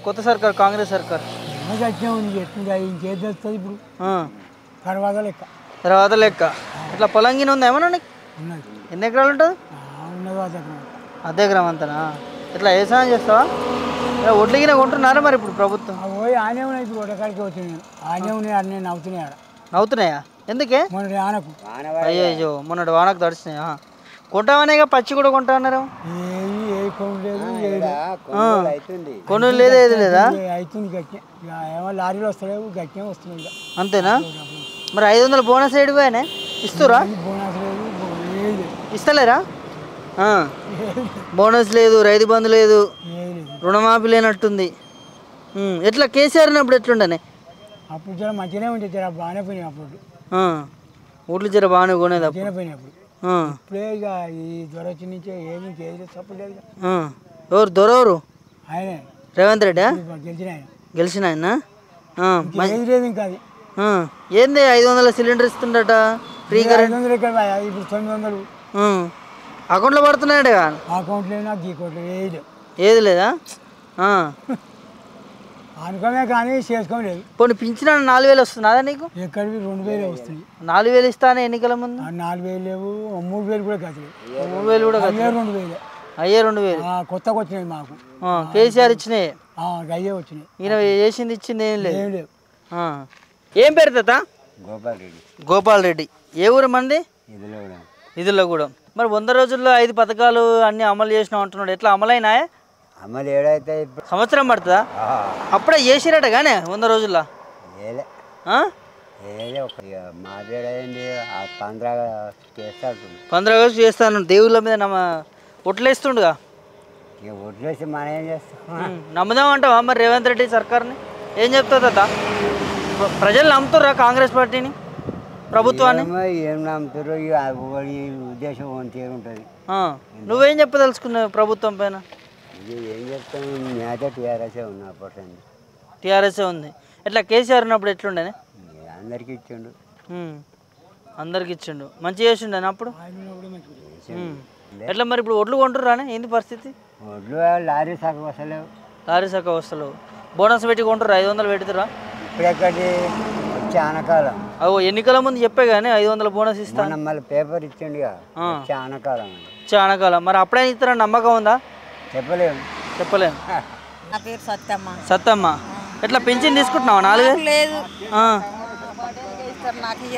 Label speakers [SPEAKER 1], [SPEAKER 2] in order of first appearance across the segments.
[SPEAKER 1] కొత్త సర్కార్ కాంగ్రెస్ సర్కార్
[SPEAKER 2] ఇప్పుడు తర్వాత లెక్క
[SPEAKER 1] తర్వాత లెక్క ఇట్లా పొలంగిన ఉందా ఏమన్నా నీకు? ఎన్ని ఎకరాలు ఉంటుంది? అర్ధ ఎకరం అంతనా? ఇట్లా వ్యవసాయం చేస్తావా? ఒడ్లగిన కొంటున్నారా మరి ఇప్పుడు ప్రభుత్వం?
[SPEAKER 2] పోయి ఆనే ఉన్నాయి, ఇప్పుడు ఒడకాడికి వచ్చినాయి, ఆనే ఉన్నాయి, అన్నీ నవ్వుతున్నాయి.
[SPEAKER 1] నవ్వుతున్నాయా? ఎందుకే?
[SPEAKER 2] మొన్న వానకు
[SPEAKER 1] అయ్యో మొన్నటి వానకు తడిచినాయా? కొంటామనేగా పచ్చి కూడా కొంటాన్నారు. కొను లేదు ఏది లేదా?
[SPEAKER 2] అవుతుంది గట్టి ఏమో లారీలు వస్తలేవు, గట్టిగా వస్తున్నాయి.
[SPEAKER 1] అంతేనా? మరి 500 బోనస్ ఏడిపోయానే ఇస్తురా?
[SPEAKER 2] బోనస్ లేదు,
[SPEAKER 1] ఇస్తలేరా? బోనస్ లేదు, రైతు బంధు లేదు, రుణమాఫీ లేనట్టుంది. ఎట్లా కేసీఆర్ అప్పుడు ఎట్లుండనే?
[SPEAKER 2] అప్పుడు జర మంచిగానే ఉంటుంది, జర బాగానే పోయినాయి. అప్పుడు
[SPEAKER 1] ఓట్లు జర బాగానే కొనేది అప్పుడు.
[SPEAKER 2] పోయినాయి అప్పుడు. ఇప్పుడే ఇక ఈ దొర వచ్చి నుంచే ఏమి సపోర్ట్ లేదు.
[SPEAKER 1] ఎవరు దొరవరు?
[SPEAKER 2] ఆయనే
[SPEAKER 1] రేవంత్ రెడ్డి
[SPEAKER 2] గెలిచిన ఆయన.
[SPEAKER 1] గెలిచిన ఆయన
[SPEAKER 2] లేదు ఇంకా అది
[SPEAKER 1] ఏంది 500 సిలిండర్ ఇస్తుండట ఫ్రీగా?
[SPEAKER 2] 500 ఎక్కడ ఇప్పుడు 900
[SPEAKER 1] అకౌంట్లో పడుతున్నాడు.
[SPEAKER 2] అకౌంట్లో నాకు గీకోట్లు
[SPEAKER 1] ఏది లేదా?
[SPEAKER 2] అనుకోమే కానీ చేసుకోలేదు.
[SPEAKER 1] పోనీ పింఛన్ 4000 వస్తున్నదా నీకు?
[SPEAKER 2] ఎక్కడివి 2000 వస్తుంది.
[SPEAKER 1] 4000 ఇస్తానే ఎన్నికల ముందు.
[SPEAKER 2] 4000 లేవు, 3000 కూడా కాదు.
[SPEAKER 1] 3000 కూడా కాదు,
[SPEAKER 2] 2000
[SPEAKER 1] అయ్యే 2000
[SPEAKER 2] కొత్తగా వచ్చినాయి మాకు.
[SPEAKER 1] కేసీఆర్ ఇచ్చినాయి,
[SPEAKER 2] అయ్యే వచ్చినాయి.
[SPEAKER 1] ఈయన చేసింది ఇచ్చింది ఏం లేదు.
[SPEAKER 2] ఏం లేవు.
[SPEAKER 1] ఏం పేరు తాత?
[SPEAKER 3] గోపాల్ రెడ్డి.
[SPEAKER 1] గోపాల్ రెడ్డి. ఏ ఊరు మంది? ఇదిలో కూడా. మరి 100 రోజుల్లో 5 పథకాలు అన్ని అమలు చేసినాం అంటున్నాడు. ఎట్లా అమలైనాయా?
[SPEAKER 3] అమలు ఏడైతే
[SPEAKER 1] సంవత్సరం పడుతుందా? అప్పుడే చేసిరట కానీ 100 రోజుల్లో
[SPEAKER 3] మాట్లాడండి
[SPEAKER 1] 15 రోజులు చేస్తాను. దేవుళ్ళ మీద ఒట్లేస్తుండగా
[SPEAKER 3] ఒట్లేసి మనం ఏం చేస్తాం?
[SPEAKER 1] నమ్ముదాం అంటావా మరి రేవంత్ రెడ్డి సర్కార్ని? ఏం చెప్తావు తాత? ప్రజలు నమ్ముతుర్రా కాంగ్రెస్ పార్టీని, ప్రభుత్వాన్ని?
[SPEAKER 3] ఏం నమ్ముతారు, ఉద్దేశం ఉంటుంది.
[SPEAKER 1] నువ్వేం చెప్పదలుచుకున్నావు ప్రభుత్వం పైన?
[SPEAKER 3] ఏం చెప్తాను, నేత టీఆర్ఎస్ ఉన్నా పర్సెంట్.
[SPEAKER 1] టీఆర్ఎస్ ఉంది. ఎట్లా కేసీఆర్ ఉన్నప్పుడు ఎట్లుండే?
[SPEAKER 3] అందరికి ఇచ్చిండు.
[SPEAKER 1] అందరికి ఇచ్చిండు, మంచిగా చేసిండు అప్పుడు. ఎట్లా మరి ఇప్పుడు ఒడ్లు కొంటుర్రానే? ఏంది పరిస్థితి?
[SPEAKER 3] ఒడ్లు లారీ సగం వస్తలేవు.
[SPEAKER 1] లారీ సగం వస్తలేవు. బోనస్ పెట్టి కొంటుర్రా? 500 పెడుతురా?
[SPEAKER 3] ఇప్పుడు ఎక్కడి వచ్చే ఆనకాలం.
[SPEAKER 1] ఎన్నికల ముందు చెప్పే కానీ 500 బోనస్ ఇస్తాను.
[SPEAKER 3] మళ్ళీ పేపర్ ఇచ్చిండు ఆనకాలం.
[SPEAKER 1] ఆనకాలం. మరి అప్పుడైనా ఇస్తారని నమ్మకం ఉందా?
[SPEAKER 3] చెప్పలేము.
[SPEAKER 4] నా పేరు సత్తమ్మ.
[SPEAKER 1] సత్తమ్మ. ఎట్లా పెన్షన్ తీసుకుంటున్నావా? 4000
[SPEAKER 4] లేదు.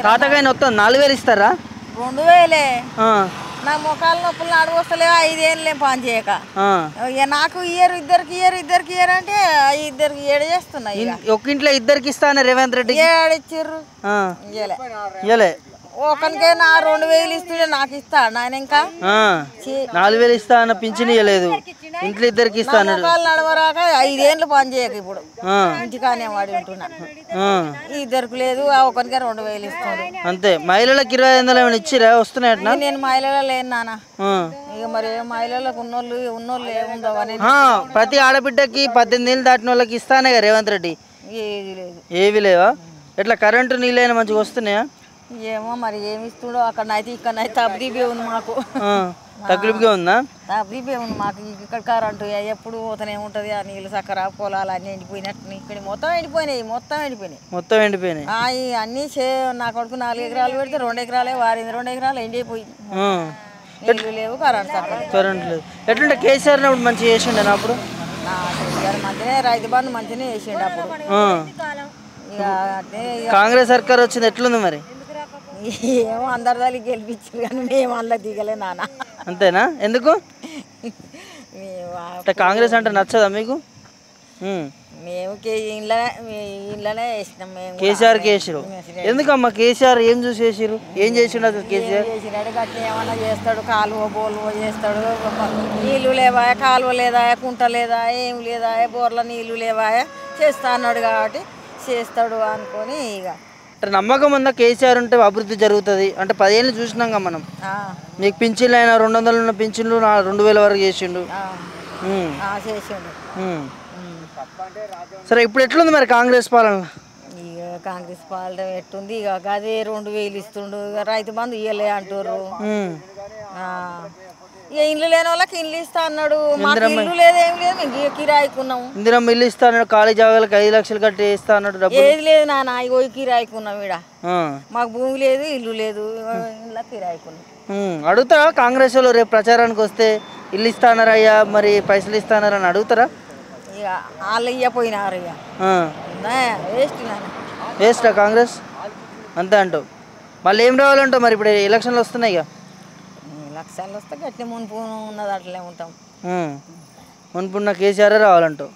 [SPEAKER 1] తాతగాయన వస్తుంది 4000 ఇస్తారా?
[SPEAKER 4] 2000. నా మొక్కలు నొప్పులు నడవస్తలేవు, 5 ఏళ్ళే పని చేయక. నాకు ఇద్దరికి ఇయ్యరు అంటే ఇద్దరికి ఏడు చేస్తున్నాయి.
[SPEAKER 1] ఒక ఇంట్లో 2కి ఇస్తానే రేవంత్ రెడ్డి
[SPEAKER 4] ఏడిచ్చిర్రు.
[SPEAKER 1] ఇయ్యలే.
[SPEAKER 4] ఒకరికైనా 2000 ఇస్తుండే నాకు ఇస్తాడు ఆయన. ఇంకా
[SPEAKER 1] 4000 ఇస్తా అన్న పింఛన్ ఇవ్వలేదు. ఇంట్లో 2కి ఇస్తాను.
[SPEAKER 4] నడవరాక 5 ఏళ్ళు పని చేయక ఇప్పుడు ఇంటికానే వాడి ఉంటున్నా. ఇద్దరికి లేదు, ఒకరికి 2000 ఇస్తాడు
[SPEAKER 1] అంతే. మహిళలకు 2500 ఏమైనా ఇచ్చిరా? వస్తున్నాయట.
[SPEAKER 4] నేను మహిళలో లేను నాన్న. ఇక మరి మహిళలకు ఉన్నోళ్ళు ఏముందో అని.
[SPEAKER 1] ప్రతి ఆడబిడ్డకి 18 ఏళ్ళు దాటిన వాళ్ళకి ఇస్తానే కదా రేవంత్ రెడ్డి.
[SPEAKER 4] ఏది లేదు.
[SPEAKER 1] ఏవి లేవా? ఎట్లా కరెంటు నీళ్ళైనా మంచిగా వస్తున్నాయా?
[SPEAKER 4] ఏమో మరి ఏమి ఇస్తుండో. అక్కడనైతే ఇక్కడనైతే తబ్దీబే ఉంది మాకు.
[SPEAKER 1] తగ్గులుగా ఉందా?
[SPEAKER 4] తబ్దీబే ఉంది మాకు. ఇక్కడ కరెంటు ఎప్పుడు పోతూనే ఉంటుంది. ఆ నీళ్ళు చక్కర పొలాలు అన్నీ ఎండిపోయినట్టు. ఇక్కడ మొత్తం ఎండిపోయినాయి. అన్నీ నా కొడుకు 4 ఎకరాలు పెడితే 2 ఎకరాలే వారింది. 2 ఎకరాలు ఎండిపోయింది. నీళ్ళు లేవు, కరెంట్
[SPEAKER 1] లేదు. ఎట్లుంటే కేసీఆర్ అప్పుడు మంచిగా చేసిండే అప్పుడు?
[SPEAKER 4] మంచిగా రైతు బంధు మంచిగానే చేసిండు అప్పుడు.
[SPEAKER 1] కాంగ్రెస్ సర్కార్ వచ్చింది, ఎట్లుంది మరి?
[SPEAKER 4] ఏమో అందరి దానికి గెలిపించారు కానీ మేము అందులో దిగలే నాన్న.
[SPEAKER 1] అంతేనా? ఎందుకు? కాంగ్రెస్ అంటే నచ్చదా మీకు?
[SPEAKER 4] మేము ఇంట్లోనే వేసినాం. మేము
[SPEAKER 1] కేసీఆర్ వేసారు. ఎందుకమ్మా కేసీఆర్ ఏం చూసి వేసారు? ఏం చేసిండు అసలు కేసీఆర్?
[SPEAKER 4] చేసినాడు గట్టి ఏమన్నా చేస్తాడు. కాలువ బోలువ చేస్తాడు. నీళ్ళు లేవా, కాలువ లేదా, కుంట లేదా, ఏం లేదా, బోర్ల నీళ్ళు లేవా, చేస్తా అన్నాడు కాబట్టి చేస్తాడు అనుకొని ఇక
[SPEAKER 1] నమ్మకం ఉందా కేసీఆర్ ఉంటే అభివృద్ధి జరుగుతుంది అంటే? 10 ఏళ్ళు చూసినాం కదా మనం. మీకు పింఛన్లు అయినా 200 ఉన్న పింఛన్లు 2000 వరకు చేసిండు. సరే ఇప్పుడు ఎట్లుంది మరి కాంగ్రెస్ పాలన?
[SPEAKER 4] ఇక కాంగ్రెస్ పాలన ఎట్టుంది? ఇక అదే 2000 ఇస్తుండు. రైతు బంధు ఇవ్వలే అంటారు. ఇక ఇల్లు లేని వాళ్ళకి ఇల్లు ఇస్తా అన్నాడు. మాకు ఇల్లు లేదు, ఏం లేదు, మేము కిరాయికున్నాము.
[SPEAKER 1] ఇందిరమ్మ ఇల్లు ఇస్తా అన్నాడు, ఖాళీ జాగాలకు 5 లక్షలు కట్టి ఇస్తా అన్నాడు డబ్బులు.
[SPEAKER 4] ఏది లేదు నాన్న, ఇగో కిరాయికున్నాం ఈడ. మాకు భూమి లేదు, ఇల్లు లేదు, ఇలా కిరాయికున్నాం.
[SPEAKER 1] అడుగుతారా కాంగ్రెస్ వాళ్ళు రేపు ప్రచారానికి వస్తే ఇల్లు ఇస్తా అన్నారు అయ్యా, మరి పైసలు ఇస్తా అన్నారు అని అడుగుతారా?
[SPEAKER 4] ఇక వాళ్ళు ఇయ్యపోయినారు, ఇక వేస్ట్ నాన్న.
[SPEAKER 1] వేస్టా కాంగ్రెస్ అంతే అంటావు? మళ్ళీ ఏం రావాలంటావు మరి? ఇప్పుడు ఎలక్షన్లు వస్తున్నాయి ఇక.
[SPEAKER 4] లక్షలు వస్తే గట్టి మునుపు ఉన్నది అట్లే ఉంటాం.
[SPEAKER 1] మునుపున్న కేసీఆర్ రావాలంటావు?